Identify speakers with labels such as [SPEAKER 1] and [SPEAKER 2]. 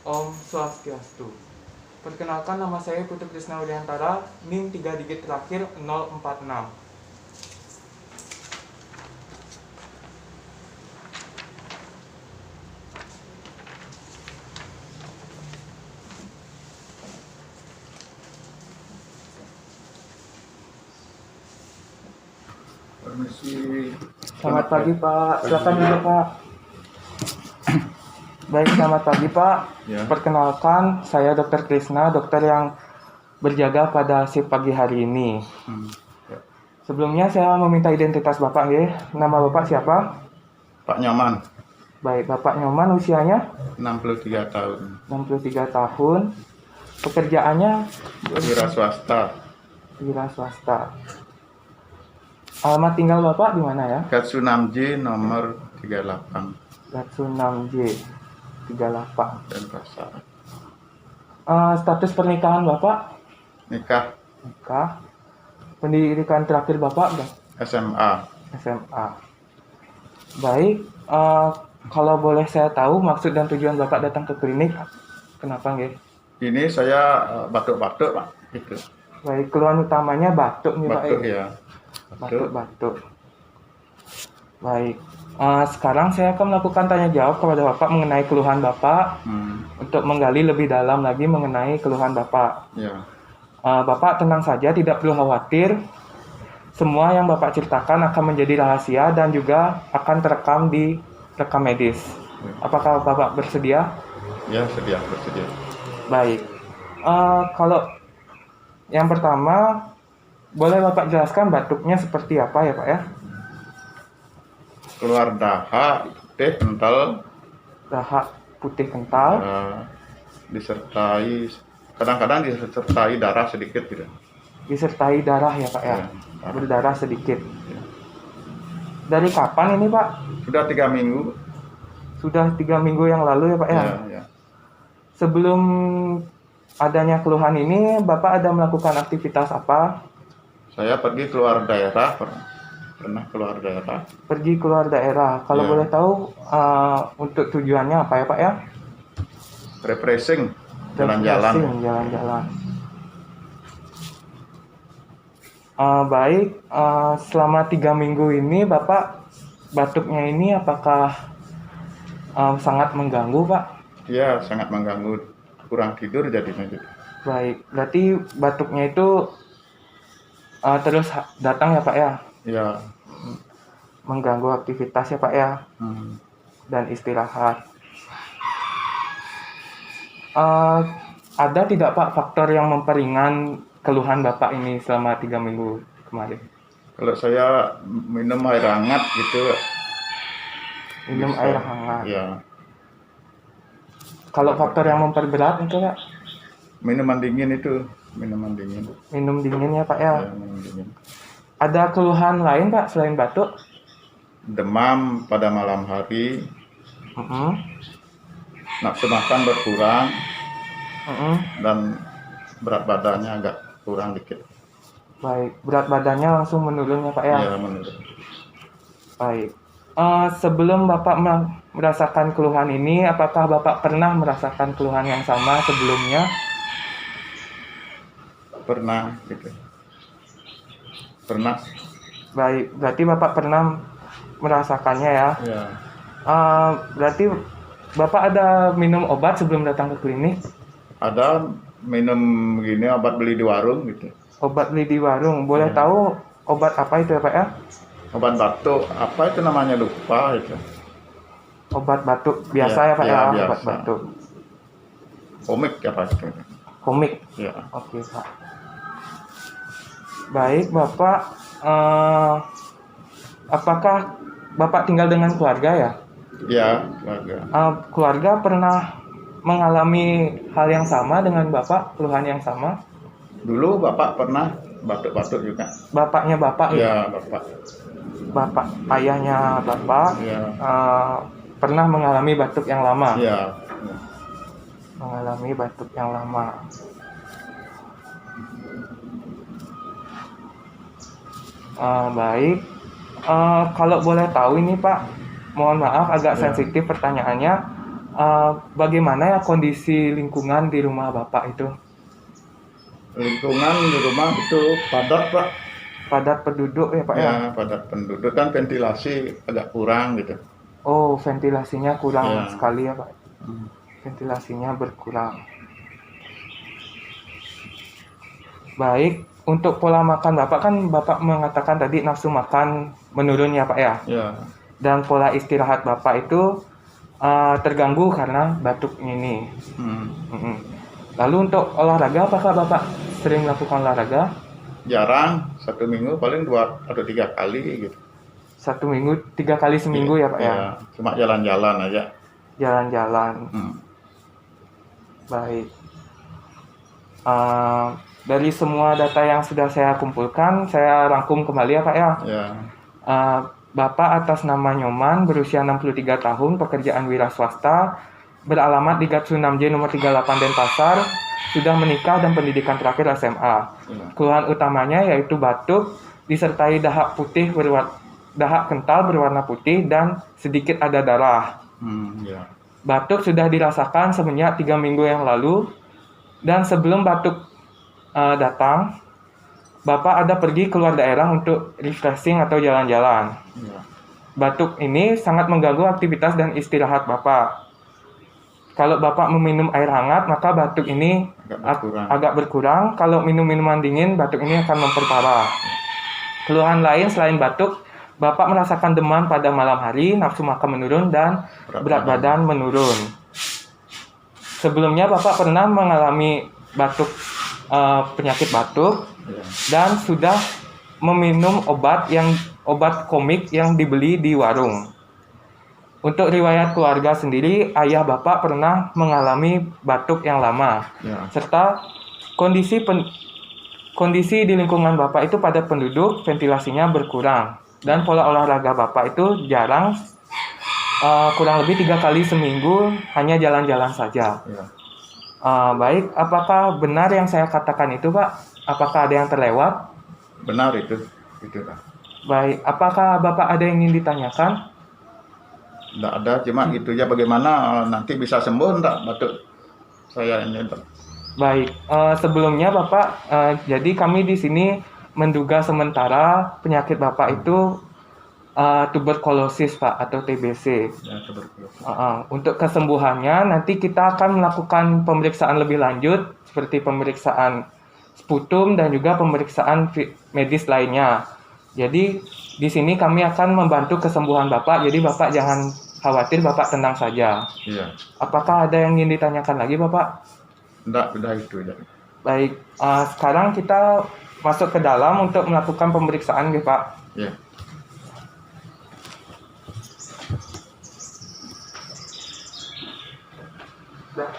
[SPEAKER 1] Om Swastiastu. Perkenalkan, nama saya Putu Krisna Widiantara, NIM 3 digit terakhir 046.
[SPEAKER 2] Permisi.
[SPEAKER 1] Selamat pagi Pak, silakan dulu Pak. Baik, selamat pagi Pak.
[SPEAKER 2] Ya.
[SPEAKER 1] Perkenalkan, saya Dr. Krisna, dokter yang berjaga pada shift pagi hari ini.
[SPEAKER 2] Ya.
[SPEAKER 1] Sebelumnya saya meminta identitas Bapak ya. Nama Bapak siapa?
[SPEAKER 2] Pak Nyoman,
[SPEAKER 1] Baik, Bapak Nyoman, usianya
[SPEAKER 2] 63 tahun,
[SPEAKER 1] 63 tahun. Pekerjaannya
[SPEAKER 2] wira swasta,
[SPEAKER 1] wira swasta. Alamat tinggal Bapak di mana ya?
[SPEAKER 2] Gatsu Namji nomor 38
[SPEAKER 1] Gatsu 6J 38.
[SPEAKER 2] Denpasar.
[SPEAKER 1] Status pernikahan Bapak?
[SPEAKER 2] Nikah
[SPEAKER 1] Nikah. Pendidikan terakhir Bapak udah
[SPEAKER 2] SMA.
[SPEAKER 1] SMA. Baik, kalau boleh saya tahu maksud dan tujuan Bapak datang ke klinik, kenapa nggih?
[SPEAKER 2] Ini saya batuk-batuk Pak, gitu.
[SPEAKER 1] Baik, keluhan utamanya batuk nih Pak.
[SPEAKER 2] Batuk ya.
[SPEAKER 1] Batuk-batuk. Baik, sekarang saya akan melakukan tanya jawab kepada Bapak mengenai keluhan Bapak untuk menggali lebih dalam lagi mengenai keluhan Bapak.
[SPEAKER 2] Ya.
[SPEAKER 1] Bapak tenang saja, tidak perlu khawatir. Semua yang Bapak ceritakan akan menjadi rahasia dan juga akan terekam di rekam medis. Apakah Bapak bersedia?
[SPEAKER 2] Ya, bersedia.
[SPEAKER 1] Baik. Kalau yang pertama, boleh Bapak jelaskan batuknya seperti apa ya Pak ya?
[SPEAKER 2] Keluar dahak putih kental,
[SPEAKER 1] Dahak putih kental,
[SPEAKER 2] disertai kadang-kadang disertai darah sedikit gitu.
[SPEAKER 1] disertai darah ya Pak ya?
[SPEAKER 2] Darah.
[SPEAKER 1] Berdarah sedikit.
[SPEAKER 2] Ya.
[SPEAKER 1] Dari kapan ini Pak?
[SPEAKER 2] Sudah 3 minggu.
[SPEAKER 1] Sudah 3 minggu yang lalu ya Pak ya?
[SPEAKER 2] Ya.
[SPEAKER 1] Sebelum adanya keluhan ini, Bapak ada melakukan aktivitas apa?
[SPEAKER 2] Saya pergi keluar daerah, pernah keluar daerah.
[SPEAKER 1] Pergi keluar daerah. Kalau
[SPEAKER 2] Ya.
[SPEAKER 1] boleh tahu untuk tujuannya apa ya Pak ya?
[SPEAKER 2] Refreshing, jalan-jalan.
[SPEAKER 1] Jalan-jalan. Baik, selama 3 minggu ini Bapak batuknya ini apakah sangat mengganggu Pak?
[SPEAKER 2] Iya, sangat mengganggu, kurang tidur jadinya gitu.
[SPEAKER 1] Baik, berarti batuknya itu terus datang ya Pak ya?
[SPEAKER 2] Iya.
[SPEAKER 1] Mengganggu aktivitas ya Pak ya? Dan istirahat. Ada tidak Pak faktor yang memperingan keluhan Bapak ini selama 3 minggu kemarin?
[SPEAKER 2] Kalau saya minum air hangat gitu.
[SPEAKER 1] Minum
[SPEAKER 2] bisa.
[SPEAKER 1] air hangat.
[SPEAKER 2] Iya.
[SPEAKER 1] Kalau faktor yang memperberat itu Pak?
[SPEAKER 2] Minuman dingin itu, minuman dingin.
[SPEAKER 1] Minum dingin ya Pak ya?
[SPEAKER 2] Ya, minum dingin.
[SPEAKER 1] Ada keluhan lain Pak selain batuk?
[SPEAKER 2] Demam pada malam hari, nafsu makan berkurang, dan berat badannya agak kurang dikit.
[SPEAKER 1] Baik, berat badannya langsung menurun ya Pak ya?
[SPEAKER 2] Iya, menurun.
[SPEAKER 1] Baik. Sebelum Bapak merasakan keluhan ini, apakah Bapak pernah merasakan keluhan yang sama sebelumnya?
[SPEAKER 2] Pernah gitu. Pernah.
[SPEAKER 1] Baik, berarti Bapak pernah merasakannya ya?
[SPEAKER 2] Ya.
[SPEAKER 1] Berarti Bapak ada minum obat sebelum datang ke klinik?
[SPEAKER 2] Ada minum gini, obat beli di warung gitu.
[SPEAKER 1] Obat beli di warung, boleh tahu obat apa itu ya Pak ya?
[SPEAKER 2] Obat batuk, apa itu namanya lupa itu.
[SPEAKER 1] Obat batuk biasa ya Pak ya?
[SPEAKER 2] Biasa.
[SPEAKER 1] Obat batuk.
[SPEAKER 2] Komik apa itu?
[SPEAKER 1] Komik.
[SPEAKER 2] Ya.
[SPEAKER 1] Oke Pak. Baik Bapak, apakah Bapak tinggal dengan keluarga ya?
[SPEAKER 2] Ya, keluarga.
[SPEAKER 1] Keluarga pernah mengalami hal yang sama dengan Bapak, keluhan yang sama?
[SPEAKER 2] Dulu Bapak pernah batuk-batuk juga.
[SPEAKER 1] Bapaknya Bapak
[SPEAKER 2] Ya, Bapak.
[SPEAKER 1] Bapak, ayahnya Bapak
[SPEAKER 2] Ya.
[SPEAKER 1] pernah mengalami batuk yang lama?
[SPEAKER 2] Ya.
[SPEAKER 1] Mengalami batuk yang lama. Baik. Kalau boleh tahu ini Pak, mohon maaf agak sensitif pertanyaannya. Bagaimana ya kondisi lingkungan di rumah Bapak itu?
[SPEAKER 2] Lingkungan di rumah itu padat, Pak.
[SPEAKER 1] Padat penduduk ya Pak ya?
[SPEAKER 2] Ya, padat penduduk dan ventilasi agak kurang gitu.
[SPEAKER 1] Oh, ventilasinya kurang
[SPEAKER 2] Ya.
[SPEAKER 1] sekali ya Pak. Ventilasinya berkurang. Baik, untuk pola makan Bapak kan Bapak mengatakan tadi nafsu makan menurun ya Pak ya?
[SPEAKER 2] Ya,
[SPEAKER 1] Dan pola istirahat Bapak itu terganggu karena batuk ini. Mm-mm. Lalu untuk olahraga, apakah Bapak sering melakukan olahraga?
[SPEAKER 2] jarang, 1 minggu paling 2 atau 3 kali gitu.
[SPEAKER 1] 1 minggu, 3 kali seminggu ya Pak ya?
[SPEAKER 2] Ya, cuma jalan-jalan aja.
[SPEAKER 1] Jalan-jalan. Baik. Dari semua data yang sudah saya kumpulkan, saya rangkum kembali ya Pak ya.
[SPEAKER 2] Ya,
[SPEAKER 1] Bapak atas nama Nyoman, berusia 63 tahun, pekerjaan wira swasta, beralamat di Gatsu 6J nomor 38 Denpasar, sudah menikah dan pendidikan terakhir SMA. Keluhan utamanya yaitu batuk, disertai dahak kental berwarna putih dan sedikit ada darah.
[SPEAKER 2] ya.
[SPEAKER 1] Batuk sudah dirasakan semenjak 3 minggu yang lalu, dan sebelum batuk datang, Bapak ada pergi keluar daerah untuk refreshing atau jalan-jalan.
[SPEAKER 2] Ya.
[SPEAKER 1] Batuk ini sangat mengganggu aktivitas dan istirahat Bapak. Kalau Bapak meminum air hangat, maka batuk ini agak berkurang. Kalau minum minuman dingin, batuk ini akan memperparah. Keluhan lain selain batuk, Bapak merasakan demam pada malam hari, nafsu makan menurun, dan berat badan menurun. Sebelumnya Bapak pernah mengalami penyakit batuk dan sudah meminum obat komik yang dibeli di warung. Untuk riwayat keluarga sendiri, ayah Bapak pernah mengalami batuk yang lama, serta kondisi di lingkungan Bapak itu padat penduduk, ventilasinya berkurang, dan pola olahraga Bapak itu jarang, kurang lebih 3 kali seminggu, hanya jalan-jalan saja. Baik, apakah benar yang saya katakan itu Pak? Apakah ada yang terlewat?
[SPEAKER 2] Benar itu Pak.
[SPEAKER 1] Baik, apakah Bapak ada yang ingin ditanyakan?
[SPEAKER 2] Tidak ada, cuma itu ya, bagaimana nanti bisa sembuh enggak batuk saya ini, Pak?
[SPEAKER 1] Baik, sebelumnya Bapak, jadi kami di sini menduga sementara penyakit Bapak itu tuberkulosis Pak, atau TBC.
[SPEAKER 2] Ya, tuberkulosis.
[SPEAKER 1] Untuk kesembuhannya nanti kita akan melakukan pemeriksaan lebih lanjut seperti pemeriksaan sputum dan juga pemeriksaan medis lainnya. Jadi di sini kami akan membantu kesembuhan Bapak. Jadi Bapak jangan khawatir, Bapak tenang saja.
[SPEAKER 2] Iya.
[SPEAKER 1] Apakah ada yang ingin ditanyakan lagi Bapak?
[SPEAKER 2] Enggak, udah itu ya.
[SPEAKER 1] Baik, sekarang kita masuk ke dalam untuk melakukan pemeriksaan ya Pak.
[SPEAKER 2] Iya.
[SPEAKER 1] Nah.